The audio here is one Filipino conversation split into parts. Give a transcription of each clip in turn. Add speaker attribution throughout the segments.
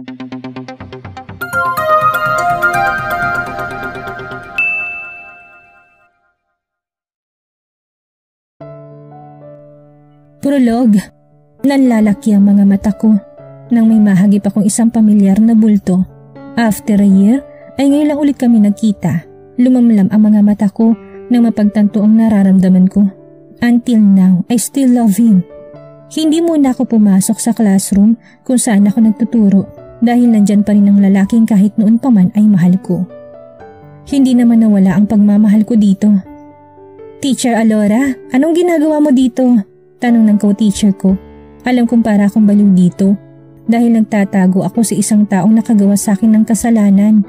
Speaker 1: Prolog. Nanlalaki ang mga mata ko nang may mahagip akong isang pamilyar na bulto. After a year ay ngayon lang ulit kami nagkita. Lumamlam ang mga mata ko nang mapagtanto ang nararamdaman ko. Until now, I still love him. Hindi muna ako pumasok sa classroom kung saan ako nagtuturo dahil nandyan pa rin ang lalaking kahit noon pa man ay mahal ko. Hindi naman nawala ang pagmamahal ko dito. Teacher Alora, anong ginagawa mo dito? Tanong ng co-teacher ko. Alam kong para akong baliw dito dahil nagtatago ako sa isang taong nakagawa sa akin ng kasalanan.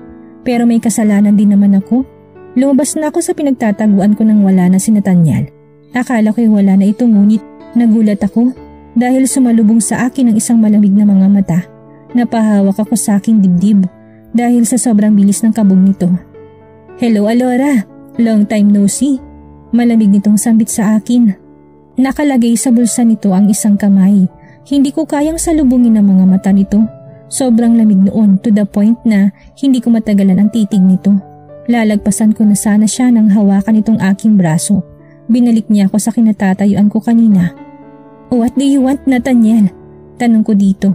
Speaker 1: Pero may kasalanan din naman ako. Lumabas na ako sa pinagtataguan ko nang wala na si Nathaniel. Akala ko'y wala na ito ngunit nagulat ako dahil sumalubong sa akin ang isang malamig na mga mata. Napahawak ako sa aking dibdib dahil sa sobrang bilis ng kabog nito. Hello Alora, long time no see. Malamig nitong sambit sa akin. Nakalagay sa bulsa nito ang isang kamay. Hindi ko kayang salubungin ang mga mata nito. Sobrang lamig noon to the point na hindi ko matagalan ang titig nito. Lalagpasan ko na sana siya nang hawakan itong aking braso. Binalik niya ako sa kinatatayuan ko kanina. What do you want, Nathaniel? Tanong ko dito.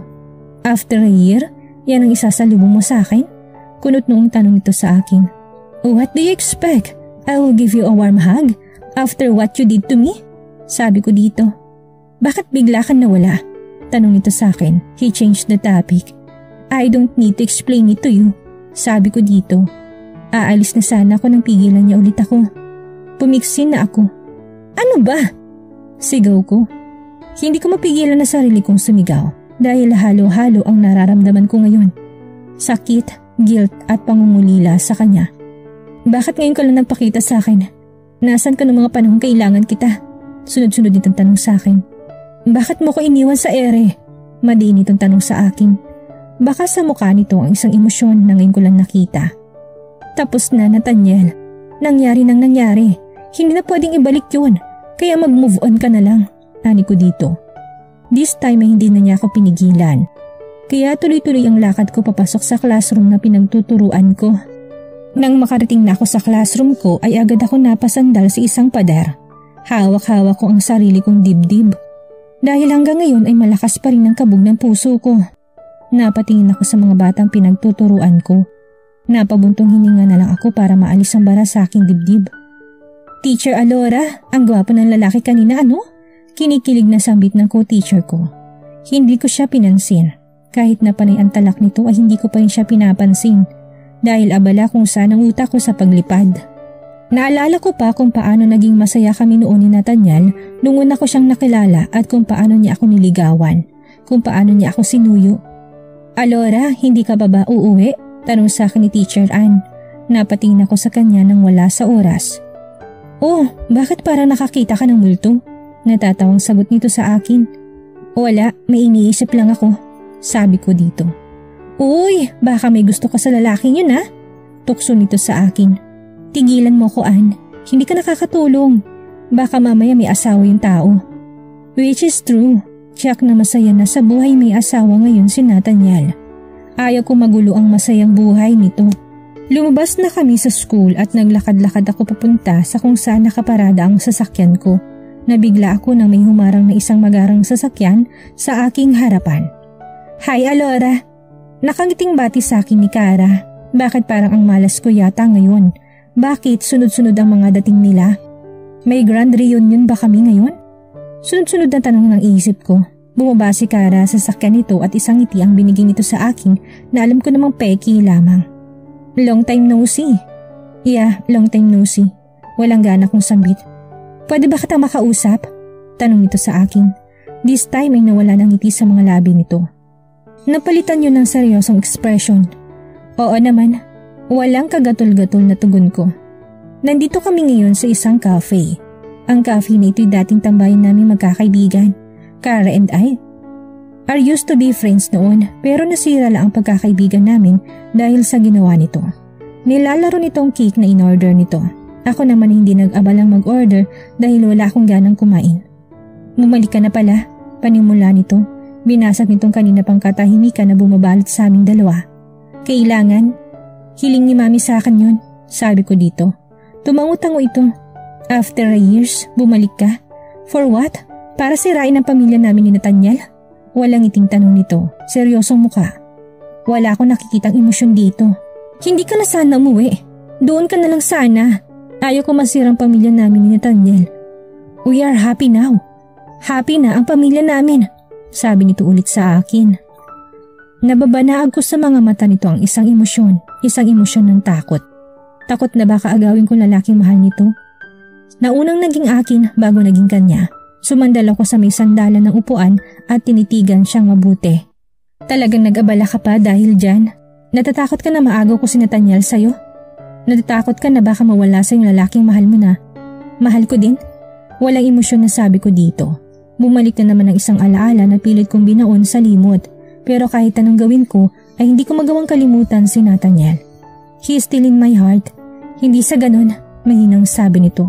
Speaker 1: After a year, yan ang isasalubong mo sa akin? Kunot noong tanong nito sa akin. What do you expect? I will give you a warm hug after what you did to me? Sabi ko dito. Bakit bigla kang nawala? Tanong nito sa akin. He changed the topic. I don't need to explain it to you. Sabi ko dito. Aalis na sana ako nang pigilan niya ulit ako. Pumiksin na ako. Ano ba? Sigaw ko. Hindi ko mapigilan na sarili kong sumigaw dahil halo-halo ang nararamdaman ko ngayon. Sakit, guilt at pangungulila sa kanya. Bakit ngayon ka lang nagpakita sa akin? Nasaan ka ng mga panahong kailangan kita? Sunod-sunod itong tanong sa akin. Bakit mo ko iniwan sa ere? Madiin itong tanong sa akin. Baka sa mukha nito ang isang emosyon na ngayon ko lang nakita. Tapos na, Nathaniel. Nangyari nang nangyari. Hindi na pwedeng ibalik yun. Kaya mag-move on ka na lang. Ani ko dito. This time ay hindi na niya ako pinigilan. Kaya tuloy-tuloy ang lakad ko papasok sa classroom na pinagtuturuan ko. Nang makarating na ako sa classroom ko ay agad ako napasandal sa isang pader. Hawak-hawak ko ang sarili kong dibdib. Dahil hanggang ngayon ay malakas pa rin ang kabog ng puso ko. Napatingin ako sa mga batang pinagtuturuan ko. Napabuntong hininga na lang ako para maalis ang bara sa aking dibdib. Teacher Alora, ang gwapo ng lalaki kanina ano? Kinikilig na sambit ng co-teacher ko. Hindi ko siya pinansin. Kahit na panay ang talak nito ay hindi ko pa rin siya pinapansin. Dahil abala kung saan ang utak ko sa paglipad. Naalala ko pa kung paano naging masaya kami noon ni Nathaniel nung una ko siyang nakilala at kung paano niya ako niligawan, kung paano niya ako sinuyo. Alora, hindi ka ba uuwi? Tanong sa akin ni Teacher Ann. Napatingin ako sa kanya nang wala sa oras. Oh, bakit para nakakita ka ng multo? Natatawang sagot nito sa akin. Wala, may iniisip lang ako. Sabi ko dito. Uy, baka may gusto ka sa lalaking yun ha? Tukso nito sa akin. Tigilan mo ko, Ann. Hindi ka nakakatulong. Baka mamaya may asawa yung tao. Which is true. Tiyak na masaya na sa buhay may asawa ngayon si Nathaniel. Ayaw ko magulo ang masayang buhay nito. Lumabas na kami sa school at naglakad-lakad ako papunta sa kung saan nakaparada ang sasakyan ko. Nabigla ako nang may humarang na isang magarang sasakyan sa aking harapan. Hi Alora! Nakangiting bati sa akin ni Cara. Bakit parang ang malas ko yata ngayon? Bakit sunod-sunod ang mga dating nila? May grand reunion ba kami ngayon? Sunod-sunod na tanong ng isip ko. Bumaba si Cara sa sasakyan nito at isang ngiti ang binigay nito sa akin na alam ko namang peki lamang. Long time no see. Yeah, long time no see. Walang gana kong sambit. Pwede ba kitang makausap? Tanong nito sa akin. This time ay nawala ng ngiti sa mga labi nito. Napalitan yun ng seryosong expression. Oo naman. Walang kagatol-gatol na tugon ko. Nandito kami ngayon sa isang cafe. Ang cafe na ito'y dating tambayan namin magkakaibigan, Cara and I. Are used to be friends noon pero nasira lang ang pagkakaibigan namin dahil sa ginawa nito. Nilalaro nitong cake na in-order nito. Ako naman hindi nag-abalang mag-order dahil wala akong ganang kumain. Bumalik ka na pala, panimula nito. Binasag nitong kanina pang katahimikan na bumabalot sa aming dalawa. Kailangan? Hiling ni Mami sa akin yun, sabi ko dito. Tumango-tango ito. After a years, bumalik ka? For what? Para sirain ang pamilya namin ni Nathaniel? Walang iting tanong nito. Seryosong muka. Wala akong nakikitang emosyon dito. Hindi ka na sana umuwi. Doon ka na lang sana. Ayaw ko masirang pamilya namin ni Nathaniel. We are happy now. Happy na ang pamilya namin, sabi nito ulit sa akin. Nababanaag ko sa mga mata nito ang isang emosyon ng takot. Takot na baka agawin kong lalaking mahal nito. Naunang naging akin bago naging kanya. Sumandal ako sa may sandalan ng upuan at tinitigan siyang mabuti. Talagang nag-abala ka pa dahil dyan? Natatakot ka na maagaw ko si Nathaniel sa'yo? Natatakot ka na baka mawala sa yung lalaking mahal mo na? Mahal ko din? Walang emosyon na sabi ko dito. Bumalik na naman ang isang alaala na pilit kong binaon sa limot. Pero kahit anong gawin ko ay hindi ko magawang kalimutan si Nathaniel. He is still in my heart. Hindi sa ganun, mahinang sabi nito.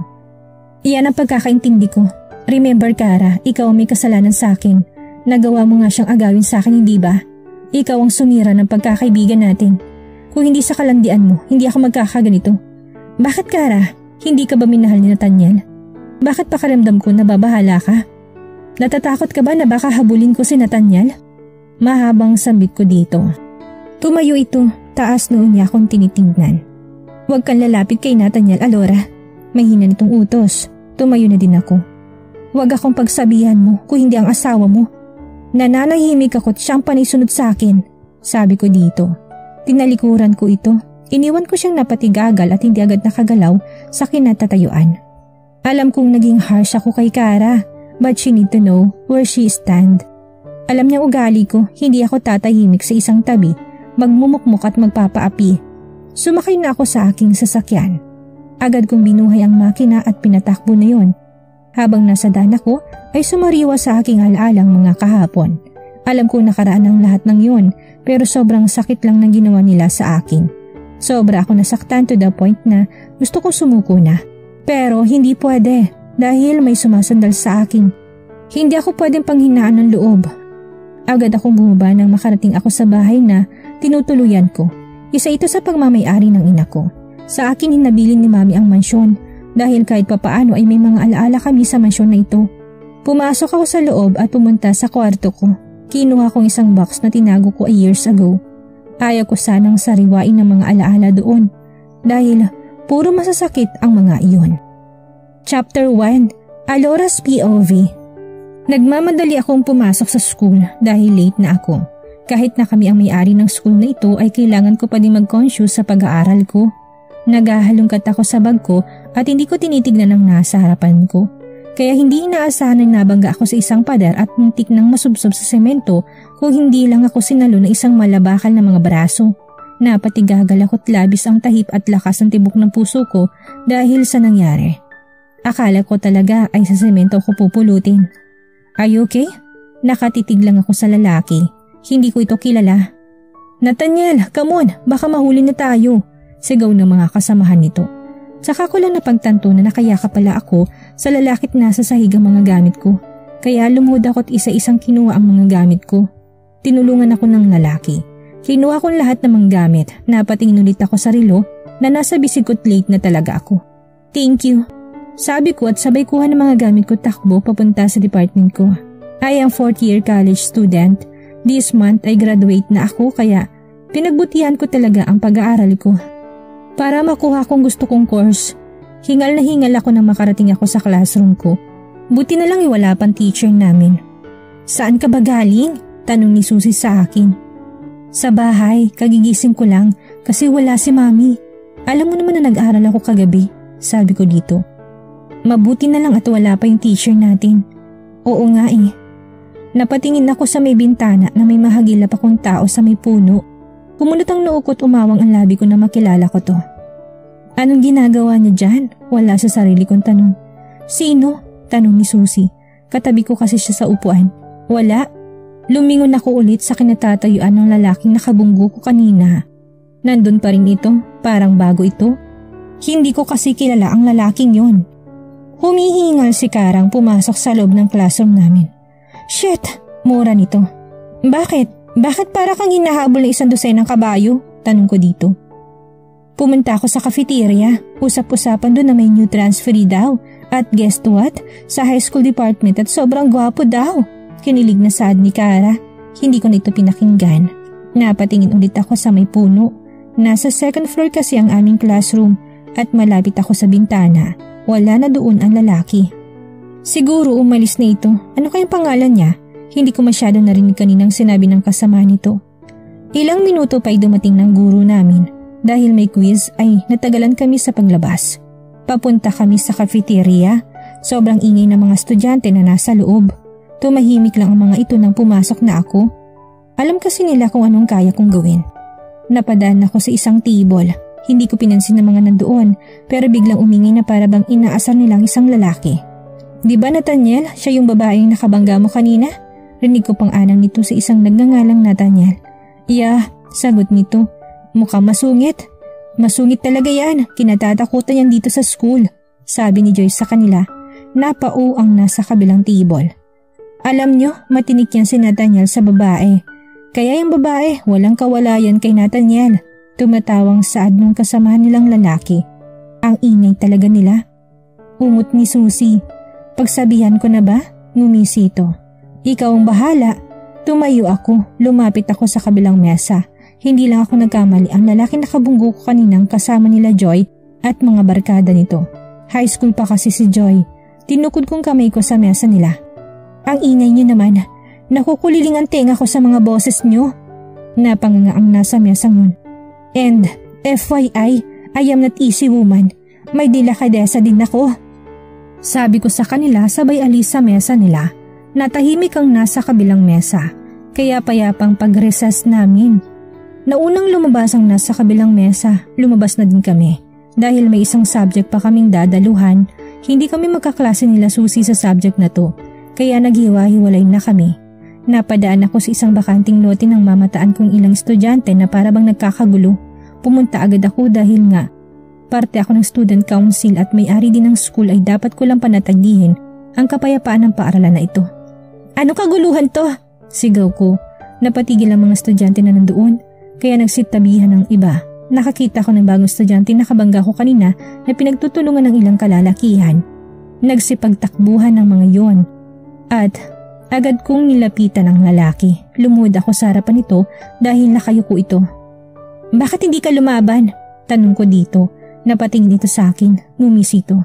Speaker 1: Iyan ang pagkakaintindi ko. Remember Kara, ikaw ang may kasalanan sa akin. Nagawa mo nga siyang agawin sa akin, hindi ba? Ikaw ang sumira ng pagkakaibigan natin. Kung hindi sa kalandian mo, hindi ako magkakaganito. Bakit Kara? Hindi ka ba minahal ni Nathaniel? Bakit pakiramdam ko na babahala ka? Natatakot ka ba na baka habulin ko si Nathaniel? Mahabang sambit ko dito. Tumayo ito, taas noon niya akong tinitingnan. Huwag kang lalapit kay Nathaniel, Alora. Mahina nitong utos. Tumayo na din ako. Huwag akong pagsabihan mo kung hindi ang asawa mo. Nananahimik ako't siyang panisunod sa akin, sabi ko dito. Tinalikuran ko ito. Iniwan ko siyang napatigagal at hindi agad nakagalaw sa kinatatayuan. Alam kong naging harsh ako kay Kara. But she need to know where she stand. Alam niyang ugali ko, hindi ako tatahimik sa isang tabi, magmumukmuk at magpapaapi. Sumakay na ako sa aking sasakyan. Agad kong binuhay ang makina at pinatakbo na yon. Habang nasa daan ako ay sumariwa sa aking alaalang mga kahapon. Alam kong nakaraan ang lahat ng yon, pero sobrang sakit lang ng ginawa nila sa akin. Sobra ako nasaktan to the point na gusto ko sumuko na. Pero hindi pwede. Dahil may sumasandal sa akin. Hindi ako pwedeng panghinaan ng loob. Agad akong bumaba nang makarating ako sa bahay na tinutuluyan ko. Isa ito sa pagmamayari ng ina ko. Sa akin hinabilin ni Mami ang mansyon dahil kahit papaano ay may mga alaala kami sa mansyon na ito. Pumasok ako sa loob at pumunta sa kwarto ko. Kinuha kong isang box na tinago ko years ago. Ayaw ko sanang sariwain ng mga alaala doon dahil puro masasakit ang mga iyon. Chapter 1, Alora's POV. Nagmamadali akong pumasok sa school dahil late na ako. Kahit na kami ang may-ari ng school na ito ay kailangan ko pa din mag-conscious sa pag-aaral ko. Naghahalungkat ako sa bag ko at hindi ko tinitignan ang nasa harapan ko. Kaya hindi inaasahan na nabangga ako sa isang pader at muntik nang masubsob sa semento kung hindi lang ako sinalo ng isang malabakal na mga braso. Napatigagal ako't labis ang tahip at lakas ng tibok ng puso ko dahil sa nangyari. Akala ko talaga ay sa semento ko pupulutin. Are you okay? Nakatitig lang ako sa lalaki. Hindi ko ito kilala. Nathaniel, come on, baka mahuli na tayo. Sigaw ng mga kasamahan nito. Saka ko lang napagtanto na nakayaka pala ako sa lalaki't nasa sahig ang mga gamit ko. Kaya lumuhod ako't isa-isang kinuha ang mga gamit ko. Tinulungan ako ng lalaki. Kinuha ko lahat ng mga gamit. Napatingin ulit ako sa relo na nasa bisig ko't late na talaga ako. Thank you. Sabi ko at sabay kuha ng mga gamit ko takbo papunta sa department ko. I am 4th year college student. This month ay graduate na ako kaya pinagbutihan ko talaga ang pag-aaral ko. Para makuha kong gusto kong course. Hingal na hingal ako nang makarating ako sa classroom ko. Buti na lang wala pang teacher namin. Saan ka ba galing? Tanong ni Susie sa akin. Sa bahay, kagigising ko lang kasi wala si Mami. Alam mo naman na nag-aaral ako kagabi, sabi ko dito. Mabuti na lang at wala pa yung teacher natin. Oo nga eh. Napatingin ako sa may bintana na may mahagilap akong tao sa may puno. Pumunot ang noo ko't umawang ang labi ko na makilala ko to. Anong ginagawa niya dyan? Wala sa sarili kong tanong. Sino? Tanong ni Susie. Katabi ko kasi siya sa upuan. Wala. Lumingon ako ulit sa kinatatayuan ng lalaking nakabunggo ko kanina. Nandun pa rin ito, parang bago ito. Hindi ko kasi kilala ang lalaking yon. Humihingal si Karang pumasok sa loob ng classroom namin. Shit! Mura nito. Bakit? Bakit para kang hinahabol ng 100 kabayo? Tanong ko dito. Pumunta ako sa cafeteria. Usap-usapan doon na may new transferee daw. At guess what? Sa high school department at sobrang gwapo daw. Kinilig na saad ni Kara. Hindi ko na ito pinakinggan. Napatingin ulit ako sa may puno. Nasa second floor kasi ang aming classroom at malapit ako sa bintana. Wala na doon ang lalaki. Siguro umalis na ito. Ano kayang pangalan niya? Hindi ko masyado narinig kaninang sinabi ng kasama nito. Ilang minuto pa ay dumating ng guro namin. Dahil may quiz ay natagalan kami sa paglabas. Papunta kami sa cafeteria. Sobrang ingay ng mga estudyante na nasa loob. Tumahimik lang ang mga ito nang pumasok na ako. Alam kasi nila kung anong kaya kong gawin. Napadaan ako sa isang table. Hindi ko pinansin ng mga nandoon pero biglang umingay na para bang inaasar nilang isang lalaki. Di ba Nathaniel, siya yung babaeng nakabangga mo kanina? Rinig ko pang anang nito sa isang nagngangalang Nathaniel. Yeah, sagot nito. Mukhang masungit. Masungit talaga yan. Kinatatakutan yan dito sa school. Sabi ni Joyce sa kanila. Napao ang nasa kabilang table. Alam nyo, matinik yan si Nathaniel sa babae. Kaya yung babae, walang kawalayan kay Nathaniel. Tumatawang saad ng kasamahan nilang lalaki. Ang ingay talaga nila. Umot ni Susie. Pagsabihan ko na ba? Ngumisi ito. Ikaw ang bahala. Tumayo ako, lumapit ako sa kabilang mesa. Hindi lang ako nagkamali, ang lalaki nakabunggo ko kaninang kasama nila Joy at mga barkada nito. High school pa kasi si Joy. Tinukod kong kamay ko sa mesa nila. Ang ingay niyo naman. Nakukuliling ang tenga ko sa mga boses niyo. Napanganga ang nasa mesang yun. And FYI, I am not easy woman. May dilakadesa din ako. Sabi ko sa kanila sabay alis sa mesa nila. Natahimik ang nasa kabilang mesa. Kaya payapang pag-recess namin. Naunang lumabas ang nasa kabilang mesa, lumabas na din kami. Dahil may isang subject pa kaming dadaluhan, hindi kami magkaklase nila Susie sa subject na to. Kaya naghiwa-hiwalay na kami. Napadaan ako sa isang bakanting lote ng mamataan kong ilang estudyante na para bang nagkakagulo. Pumunta agad ako dahil nga, parte ako ng student council at may-ari din ng school ay dapat ko lang panatagdihin ang kapayapaan ng paaralan na ito. Ano kaguluhan to? Sigaw ko. Napatigil ang mga estudyante na nandoon, kaya nagsitabihan ng iba. Nakakita ko ng bagong estudyante na kabangga ko kanina na pinagtutulungan ng ilang kalalakihan. Nagsipagtakbuhan ng mga yon. At agad kong nilapitan ang lalaki. Lumuhod ako sa harapan nito dahil nakayuko ito. Bakit hindi ka lumaban? Tanong ko dito. Napatingin ito sa akin. Ngumisi ito.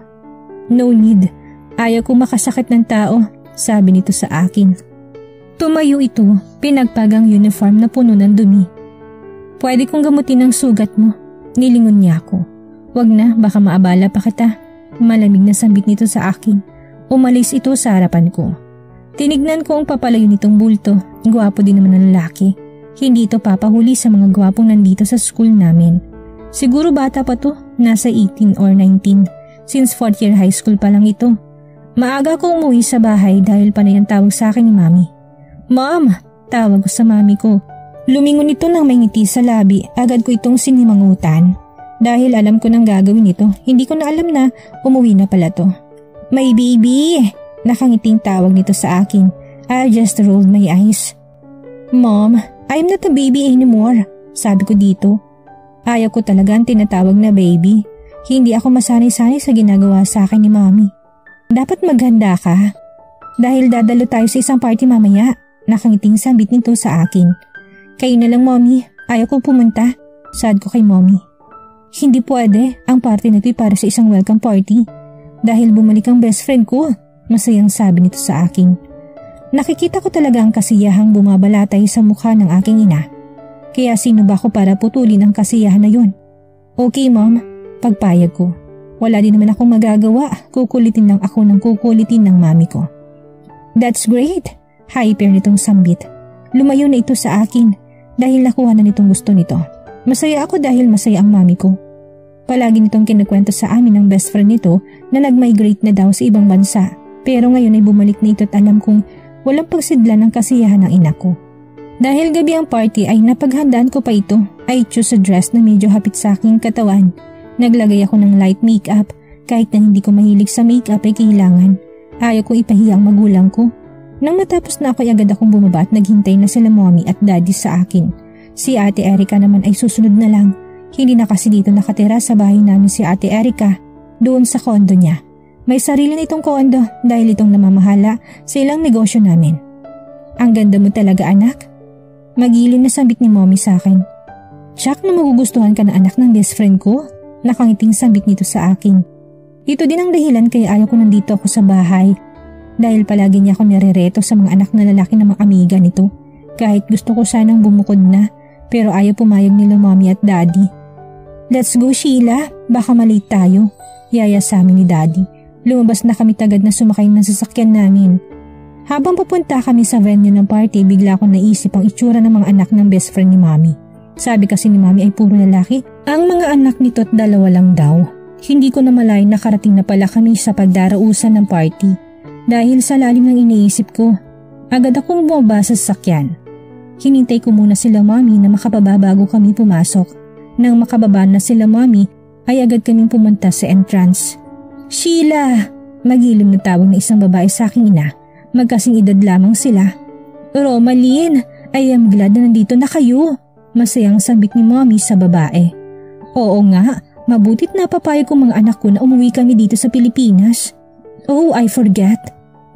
Speaker 1: No need. Ayaw kong makasakit ng tao, sabi nito sa akin. Tumayo ito, pinagpagang uniform na puno ng dumi. Pwede kong gamutin ang sugat mo. Nilingon niya ako. Wag na, baka maabala pa kita. Malamig na sambit nito sa akin. Umalis ito sa harapan ko. Tinignan ko ang papalayo nitong bulto. Gwapo din naman ang lalaki. Hindi ito papahuli sa mga gwapong nandito sa school namin. Siguro bata pa to, nasa 18 or 19. Since 4th year high school pa lang ito. Maaga ko umuwi sa bahay dahil panay ang tawag sa akin ni Mami. Mom! Tawag ko sa mami ko. Lumingon ito nang may ngiti sa labi. Agad ko itong sinimangutan. Dahil alam ko nang gagawin ito, hindi ko na alam na umuwi na pala to. My baby! Nakangiting tawag nito sa akin. I just rolled my eyes. Mom, I'm not a baby anymore. Sabi ko dito. Ayaw ko talaga ang tinatawag na baby. Hindi ako masanay-sanay sa ginagawa sa akin ni Mami. Dapat maghanda ka. Dahil dadalo tayo sa isang party mamaya. Nakangiting sambit nito sa akin. Kayo na lang Mommy, ayaw ko pumunta. Sad ko kay Mommy. Hindi pwede, ang party na ito'y para sa isang welcome party. Dahil bumalik ang best friend ko, masayang sabi nito sa akin. Nakikita ko talaga ang kasiyahang bumabalatay sa mukha ng aking ina. Kaya sino ba ako para putulin ang kasiyahan na yun? Okay Mom, pagpayag ko. Wala din naman akong magagawa, kukulitin lang ako ng kukulitin ng mami ko. That's great! Hyper nitong sambit. Lumayo na ito sa akin dahil nakuha na nitong gusto nito. Masaya ako dahil masaya ang mami ko. Palagi nitong kinukwento sa amin ng best friend nito na nag-migrate na daw sa ibang bansa. Pero ngayon ay bumalik na ito at alam kong walang pagsidlan ng kasiyahan ng ina ko. Dahil gabi ang party ay napaghandaan ko pa ito. I choose a dress na medyo hapit sa aking katawan. Naglagay ako ng light makeup kahit na hindi ko mahilig sa makeup ay kailangan. Ayaw kong ipahiya ang magulang ko. Nang matapos na ako ay agad akong bumaba at naghintay na sila mommy at daddy sa akin. Si Ate Erica naman ay susunod na lang. Hindi na kasi dito nakatira sa bahay namin si Ate Erica, doon sa kondo niya. May sarili na itong kondo dahil itong namamahala sa ilang negosyo namin. Ang ganda mo talaga anak. Magilin na sambit ni mommy sa akin. Tsak na magugustuhan ka na anak ng best friend ko. Nakangiting sambit nito sa akin. Ito din ang dahilan kaya ayaw ko nandito ako sa bahay. Dahil palagi niya ako nirereto sa mga anak na lalaki ng mga amiga nito. Kahit gusto ko sanang bumukod na, pero ayaw pumayag nila mommy at daddy. Let's go Sheila, baka malate tayo. Yaya sa amin ni daddy. Lumabas na kami tagad na sumakay ng sasakyan namin. Habang papunta kami sa venue ng party, bigla akong naisip ang itsura ng mga anak ng best friend ni mommy. Sabi kasi ni mommy ay puro lalaki. Ang mga anak nito at dalawa lang daw. Hindi ko na malayan na karating na pala kami sa pagdarausan ng party. Dahil sa lalim ng iniisip ko, agad akong bumaba sa sasakyan. Hinintay ko muna sila mommy na makababa bago kami pumasok. Nang makababa na sila mommy, ay agad kaming pumunta sa entrance. Sheila! Magilim na tawag na isang babae sa aking ina. Magkasing edad lamang sila. Romaline! I am glad na nandito na kayo. Masayang sambit ni mommy sa babae. Oo nga, mabutit na papayag ko mga anak ko na umuwi kami dito sa Pilipinas. Oh, I forget.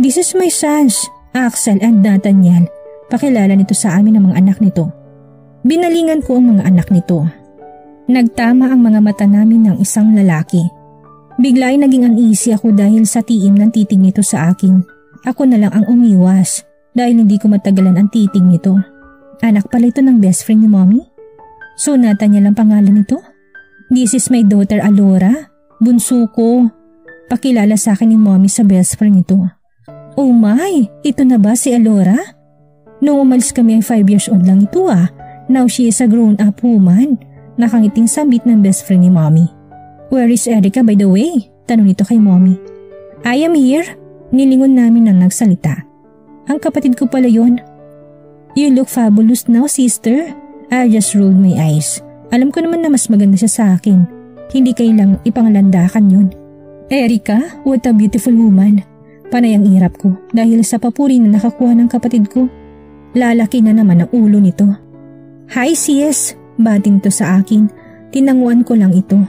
Speaker 1: This is my sons, Axel and Nathaniel. Pakilala nito sa amin ang mga anak nito. Binalingan ko ang mga anak nito. Nagtama ang mga mata namin ng isang lalaki. Bigla ay naging uneasy ako dahil sa tiim ng titig nito sa akin. Ako na lang ang umiwas dahil hindi ko matagalan ang titig nito. Anak pala ito ng best friend ni mommy? So Nathaniel ang pangalan nito? This is my daughter Alora, bunso ko. Pakilala sa akin ni mommy sa best friend nito. Oh my, ito na ba si Alora? Noong umalis kami ay 5 years old lang ito ah. Now she is a grown-up woman. Nakangiting sambit ng best friend ni mommy. Where is Erica by the way? Tanong nito kay mommy. I am here. Nilingon namin nang nagsalita. Ang kapatid ko pala yon. You look fabulous now sister. I just rolled my eyes. Alam ko naman na mas maganda siya sa akin. Hindi kailang ipanglandakan yun. Erica, what a beautiful woman. Panay ang irap ko dahil sa papuri na nakakuha ng kapatid ko. Lalaki na naman ang ulo nito. Hi sis, bating to sa akin. Tinanguan ko lang ito.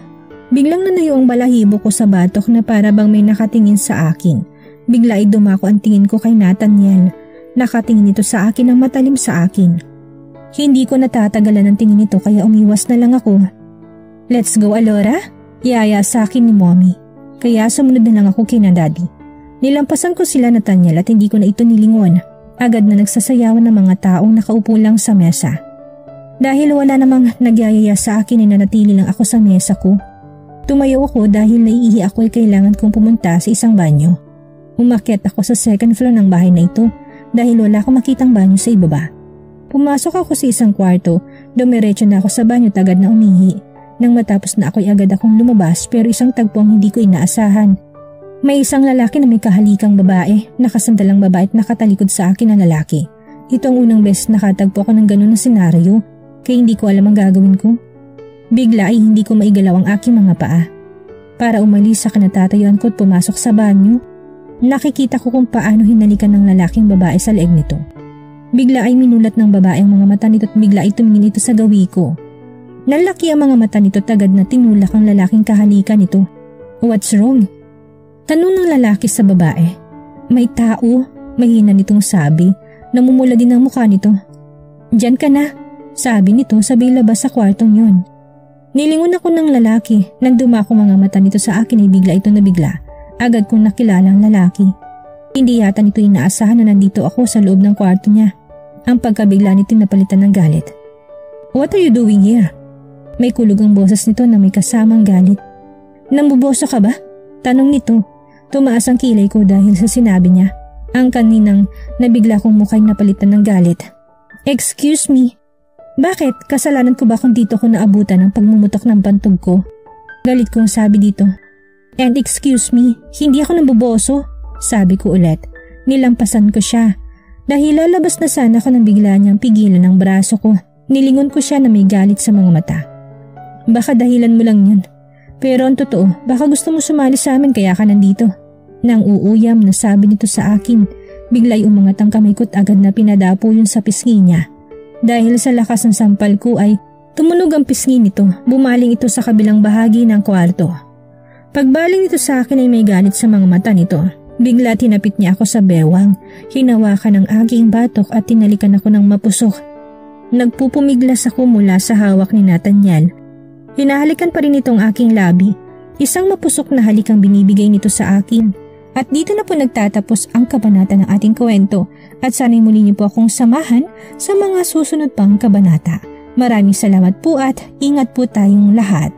Speaker 1: Biglang nanayo ang balahibo ko sa batok na para bang may nakatingin sa akin. Bigla ay dumako ang tingin ko kay Nathaniel. Nakatingin ito sa akin ng matalim sa akin. Hindi ko natatagalan ang tingin nito kaya umiwas na lang ako. Let's go Alora? Yaya sa akin ni mommy. Kaya sumunod na lang ako kay na daddy. Nilampasan ko sila Nathaniel at hindi ko na ito nilingon. Agad na nagsasayawan ng mga taong nakaupo lang sa mesa. Dahil wala namang nagyayaya sa akin ay nanatili lang ako sa mesa ko. Tumayo ako dahil naiihi ako ay kailangan kong pumunta sa isang banyo. Umakyat ako sa second floor ng bahay na ito dahil wala akong makitang banyo sa ibaba. Pumasok ako sa isang kwarto, dumiretso na ako sa banyo tagad na umihi. Nang matapos na ako'y agad akong lumabas pero isang tagpo ang hindi ko inaasahan. May isang lalaki na may kahalikang babae, nakasandalang babae at nakatalikod sa akin na lalaki. Ito ang unang beses nakatagpo ako ng ganun na senaryo kaya hindi ko alam ang gagawin ko. Bigla ay hindi ko maigalaw ang aking mga paa. Para umalis sa kinatatayuan ko at pumasok sa banyo, nakikita ko kung paano hinalikan ng lalaking babae sa leeg nito. Bigla ay minulat ng babae ang mga mata nito at bigla ay tumingin ito sa gawi ko. Nalaki ang mga mata nito tagad na tinulak ang lalaking kahalikan nito. What's wrong? Tanong ng lalaki sa babae. May tao, mahina nitong sabi. Namumula din ang mukha nito. Diyan ka na, sabi nito sabay labas sa kwartong yon. Nilingon ako ng lalaki. Nang dumako mga mata nito sa akin ay bigla ito nabigla. Agad kong nakilala ang lalaki. Hindi yata nito inaasahan na nandito ako sa loob ng kwarto niya. Ang pagkabigla nito napalitan ng galit. What are you doing here? May kulog ang boses nito na may kasamang galit. Nambuboso ka ba? Tanong nito. Tumaas ang kilay ko dahil sa sinabi niya. Ang kaninang nabigla kong mukha'y napalitan ng galit. Excuse me. Bakit? Kasalanan ko ba kung dito ko naabutan ng pagmumutok ng pantog ko? Galit kong sabi dito. And excuse me, hindi ako nambuboso. Sabi ko ulit. Nilampasan ko siya. Dahil lalabas na sana ako nang bigla niyang pigilan ng braso ko. Nilingon ko siya na may galit sa mga mata. Baka dahilan mo lang yun. Pero ang totoo, baka gusto mo sumali sa amin kaya ka nandito. Nang uuyam na sabi nito sa akin Bigla'y umangat ang kamay ko't agad na pinadapo yun sa pisngi niya. Dahil sa lakas ng sampal ko ay tumunog ang pisngi nito, bumaling ito sa kabilang bahagi ng kwarto. Pagbaling nito sa akin ay may galit sa mga mata nito. Bigla tinapit niya ako sa bewang, hinawakan ang aking batok at tinalikan ako ng mapusok. Nagpupumiglas ako mula sa hawak ni Nathaniel. Hinahalikan pa rin itong aking labi. Isang mapusok na halik ang binibigay nito sa akin. At dito na po nagtatapos ang kabanata ng ating kwento at sana'y muli niyo po akong samahan sa mga susunod pang kabanata. Maraming salamat po at ingat po tayong lahat.